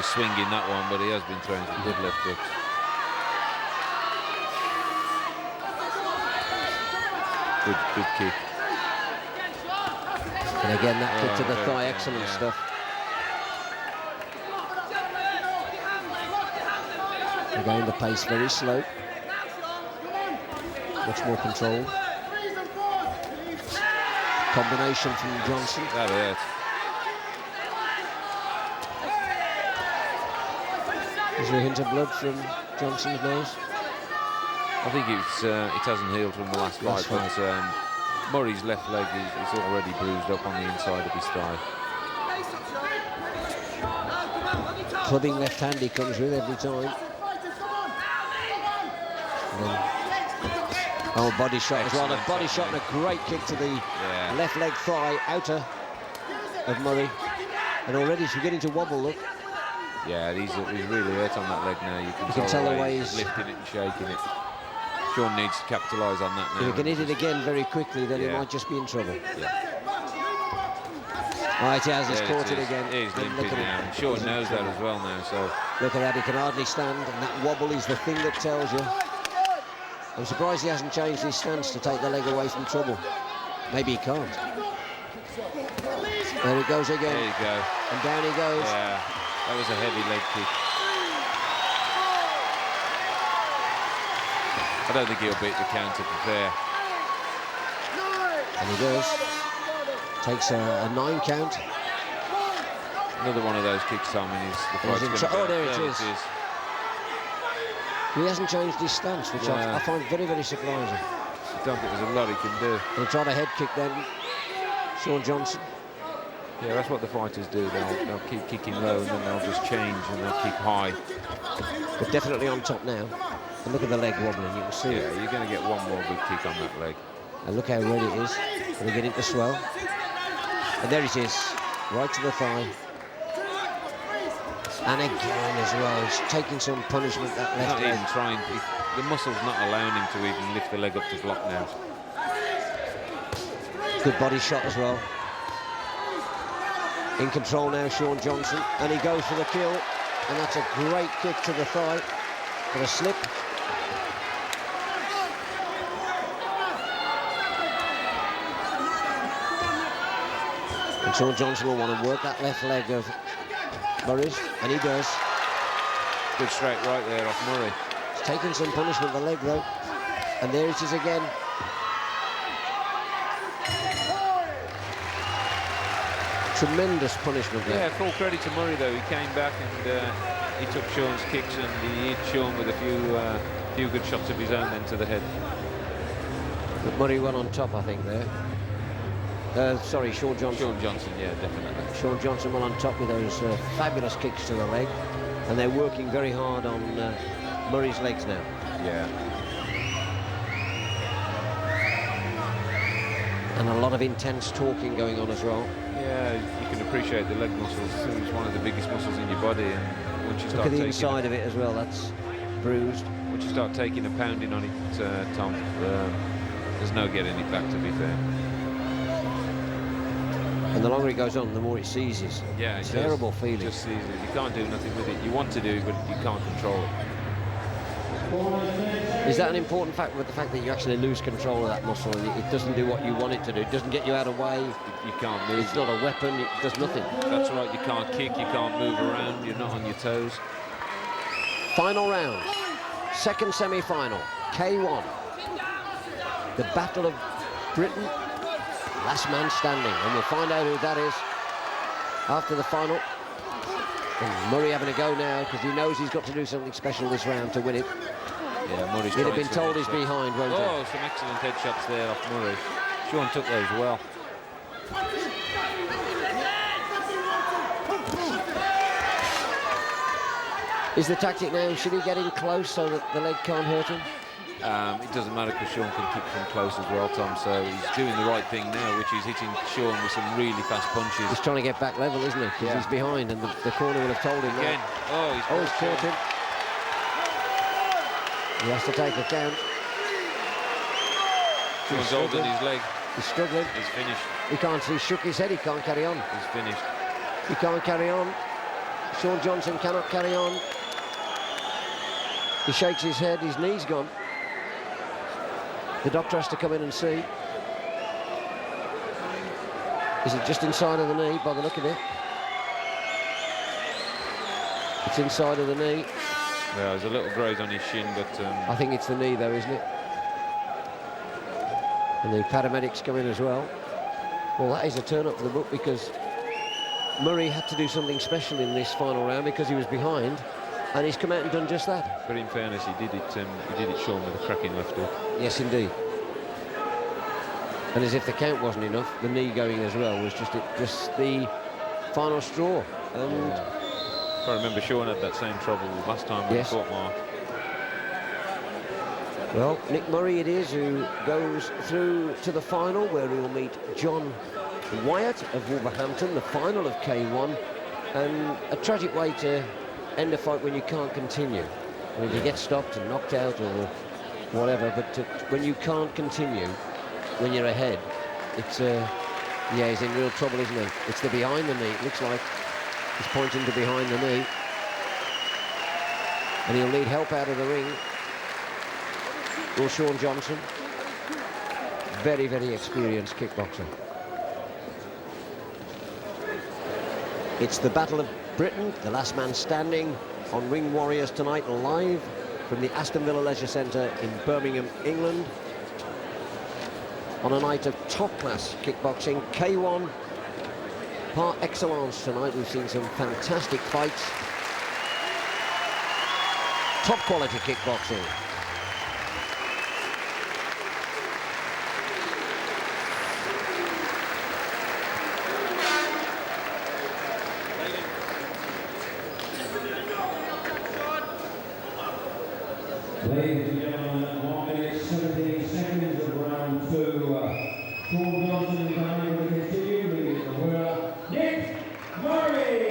was swinging that one, but he has been throwing some good left hooks. Good kick. And again, that kick to the thigh, excellent stuff. Again, the pace very slow. Much more controlled. Combination from Johnson. That hurt. Is there a hint of blood from Johnson's nose? I think it hasn't healed from the last fight, but Murray's left leg is already bruised up on the inside of his thigh. Clubbing left hand he comes with every time. And then, oh, body shot as well. A body shot and a great kick to the left leg thigh, outer of Murray. And already he's beginning to wobble, look. Yeah, he's really hurt on that leg now. You can tell the way he's lifting it and shaking it. Sean needs to capitalise on that now. If he can hit it again very quickly, then he might just be in trouble. Right, he has caught it again. He's limping now. Sean knows that as well now. So look at that, he can hardly stand, and that wobble is the thing that tells you. I'm surprised he hasn't changed his stance to take the leg away from trouble. Maybe he can't. There it goes again. There you go. And down he goes. Yeah, that was a heavy leg kick. I don't think he'll beat the count to be fair. And he does. Takes a 9 count. Another one of those kicks, Tom, and oh, there it is. He hasn't changed his stance, which I find very, very surprising. I don't think there's a lot he can do. He'll try to head kick then, Sean Johnson. Yeah, that's what the fighters do. They'll keep kicking low and then they'll just change and they'll kick high. But definitely on top now. And look at the leg wobbling, you can see it. Yeah, you're going to get one more good kick on that leg. And look how red it is. Going to get it to swell. And there it is, right to the thigh. And again as well, he's taking some punishment, that left leg. Not even trying. The muscle's not allowing him to even lift the leg up to block now. Good body shot as well. In control now, Sean Johnson. And he goes for the kill. And that's a great kick to the thigh. For a slip. And Sean Johnson will want to work that left leg of Murray's, and he does. Good straight right there off Murray. He's taking some punishment, the leg though. And there it is again. Tremendous punishment there. Yeah, full credit to Murray though. He came back and he took Sean's kicks and he hit Sean with a few good shots of his own then to the head. But Murray went on top, I think, there. Sorry, Sean Johnson. Sean Johnson, yeah, definitely. Sean Johnson went on top with those fabulous kicks to the leg. And they're working very hard on Murray's legs now. Yeah. And a lot of intense talking going on as well. Yeah, you can appreciate the leg muscles. It's one of the biggest muscles in your body. And once you start look at the inside of it as well, that's bruised. Once you start taking a pounding on it, Tom, there's no getting it back, to be fair. And the longer it goes on, the more it seizes. Yeah, it terrible does. feeling. It just seizes. You can't do nothing with it. You want to do it, but you can't control it. Is that an important factor with the fact that you actually lose control of that muscle? It doesn't do what you want it to do. It doesn't get you out of the way. You can't move. It's not a weapon. It does nothing. That's right. You can't kick. You can't move around. You're not on your toes. Final round. Second semi-final. K1. The Battle of Britain. Last man standing, and we'll find out who that is after the final. And Murray having a go now because he knows he's got to do something special this round to win it. Yeah, Murray's he'd have been told he's behind, won't he? Oh, some excellent head shots there off Murray. Sean took those well. Is the tactic now, should he get in close so that the leg can't hurt him? It doesn't matter because Sean can kick from close as well, Tom, so he's doing the right thing now, which is hitting Sean with some really fast punches. He's trying to get back level, isn't he? Because he's behind, and the corner would have told him again. That. Oh, he's caught him. He has to take a count. Sean's holding his leg. He's struggling. He's finished. He can't. He shook his head. He can't carry on. He's finished. He can't carry on. Sean Johnson cannot carry on. He shakes his head, his knee's gone. The doctor has to come in and see. Is it just inside of the knee by the look of it? It's inside of the knee. Yeah, there's a little graze on his shin, but... I think it's the knee though, isn't it? And the paramedics come in as well. Well, that is a turn up for the book, because Murray had to do something special in this final round because he was behind, and he's come out and done just that. But in fairness, he did it, Sean, with a cracking left hook. Yes, indeed. And as if the count wasn't enough, the knee going as well was just the final straw. And if I remember, Sean had that same trouble last time when he fought Mark. Well, Nick Murray it is who goes through to the final, where he'll meet John Wyatt of Wolverhampton, the final of K1, and a tragic way to end a fight when you can't continue. I mean, you get stopped and knocked out or whatever, but when you can't continue, when you're ahead, it's yeah, he's in real trouble, isn't he? It's the behind the knee. It looks like he's pointing to behind the knee, and he'll need help out of the ring. Will Sean Johnson, very, very experienced kickboxer. It's the Battle of Britain, the last man standing on Ring Warriors tonight, live from the Aston Villa Leisure Centre in Birmingham, England, on a night of top-class kickboxing. K1 par excellence tonight. We've seen some fantastic fights, top-quality kickboxing. Ladies and gentlemen, 1 minute 17 seconds of round 2. Sean Johnson and Danny will continue. The winner, Nick Murray.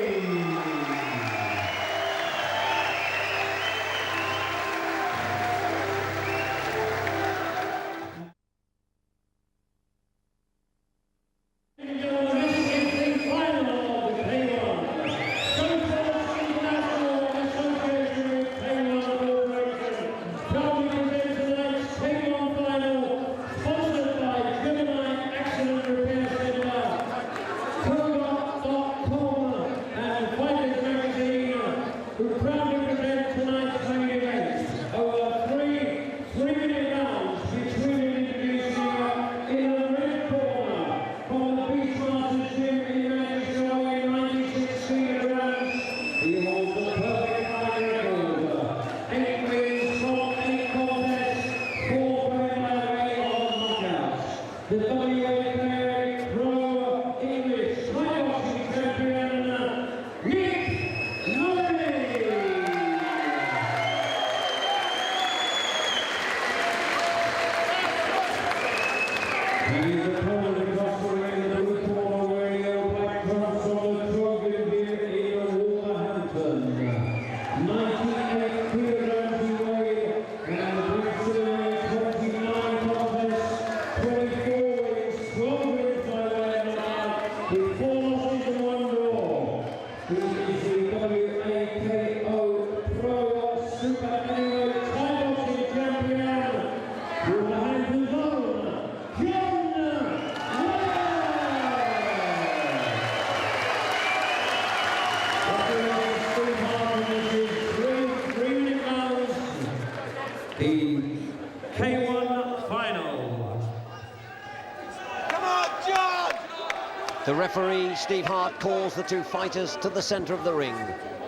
The referee, Steve Hart, calls the two fighters to the centre of the ring.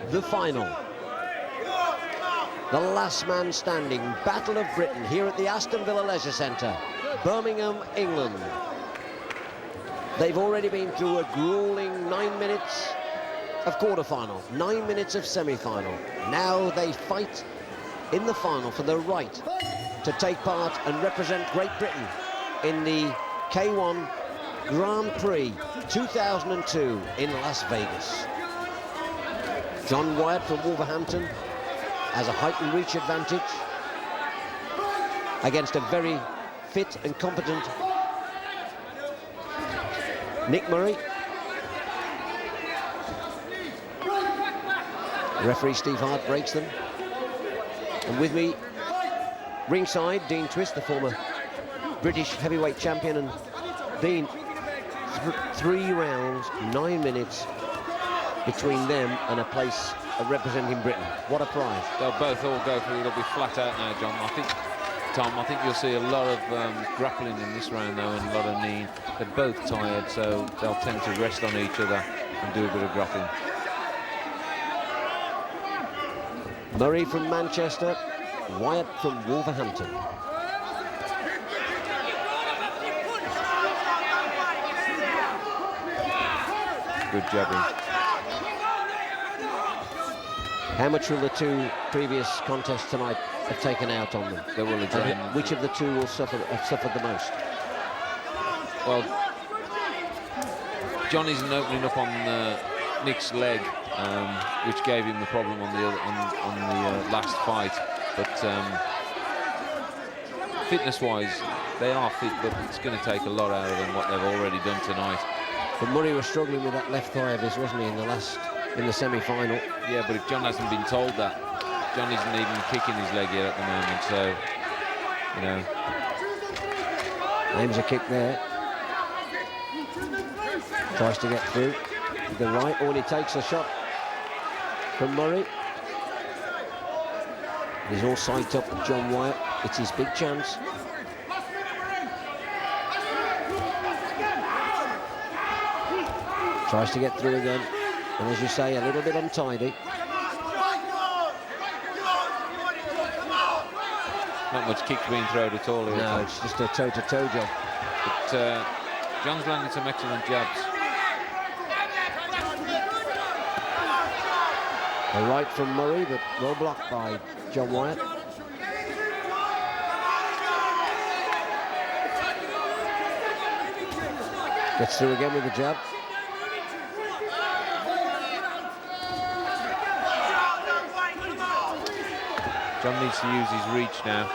The final. The last man standing, Battle of Britain, here at the Aston Villa Leisure Centre, Birmingham, England. They've already been through a gruelling 9 minutes of quarter-final, 9 minutes of semi-final. Now they fight in the final for the right to take part and represent Great Britain in the K1 Grand Prix 2002 in Las Vegas. John Wyatt from Wolverhampton has a height and reach advantage against a very fit and competent Nick Murray. Referee Steve Hart breaks them. And with me, ringside, Dean Twist, the former British heavyweight champion. And Dean, 3 rounds, 9 minutes between them and a place representing Britain. What a prize. They'll both all go for it. They'll be flat out now, John. Tom, I think you'll see a lot of grappling in this round, though, and a lot of knee. They're both tired, so they'll tend to rest on each other and do a bit of grappling. Murray from Manchester, Wyatt from Wolverhampton. Good jabbing. How much will the 2 previous contests tonight have taken out on them? They will again. Which of the 2 will have suffered the most? Well, John isn't opening up on Nick's leg, which gave him the problem on the last fight. But fitness-wise, they are fit, but it's going to take a lot out of them, what they've already done tonight. But Murray was struggling with that left thigh of his, wasn't he, in the semi-final? Yeah, but if John hasn't been told that, John isn't even kicking his leg yet at the moment, so, you know. Aims a kick there. Tries to get through with the right. Oh, and he takes a shot from Murray. He's all psyched up with John Wyatt. It's his big chance. Tries to get through again. And as you say, a little bit untidy. Not much kicks being thrown at all here. No, it's just a toe-to-toe job. But John's landing some excellent jabs. A right from Murray, but well blocked by John Wyatt. Gets through again with the jab. John needs to use his reach now.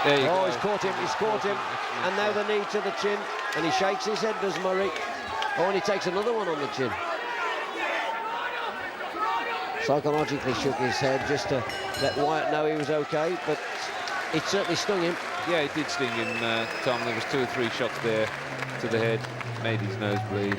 There you go. He's caught him. And now the knee to the chin. And he shakes his head, does Murray. Oh, and he takes another one on the chin. Psychologically shook his head just to let Wyatt know he was okay, but it certainly stung him. Yeah, it did sting him, Tom. There was 2 or 3 shots there to the head, made his nose bleed.